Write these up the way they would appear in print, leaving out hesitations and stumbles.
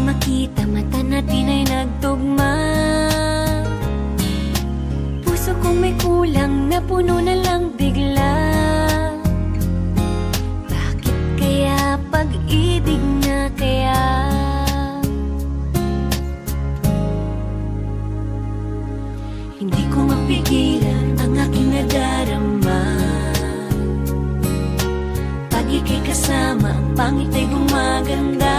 makita, mata natin ay nagtugma. Puso kong may kulang, napuno na lang bigla. Bakit kaya pag-ibig na kaya? Hindi ko mapigilan ang aking nadarama. Pag ika'y kasama, ang pangit ay gumaganda.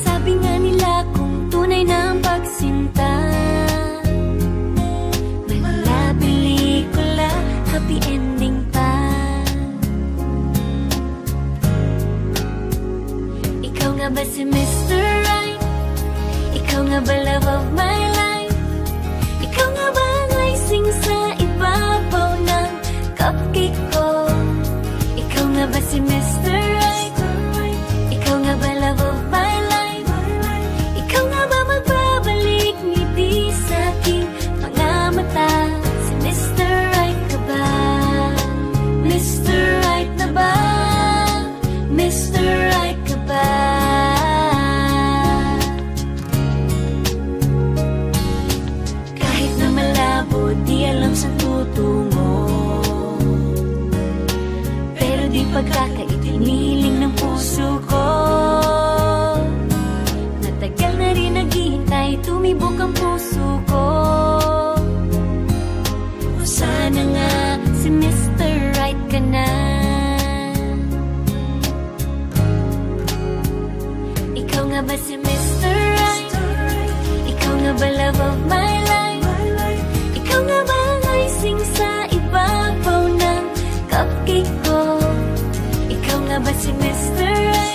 Sabi nga nila kung tunay na ang pagsinta, wala pelikula, happy ending pa. Ikaw nga ba si Mr. Right? Ikaw nga ba love of my life? Ikaw nga ba ang icing sa ibabaw ng cupcake ko? Ikaw nga ba si Mr. Right? Ikaw nga ba love of my life? Ikaw nga ba magbabalik ngiti sa aking mga mata? Si Mr. Right ka ba? Mr. Right na ba? Mr. Right ka ba? Kahit na malabo, di alam saan tutungo, pero di pagkakaitiniling ng puso ko. Natagal na rin naghihintay, tumibok ang puso ko. O sana nga si Mr. Right ka na. Ikaw nga ba si Mr. Right? Ikaw nga ba love of my life? Ikaw nga ba ang icing sa ibabaw ng cupcake ko? Ikaw nga ba si Mr. Right?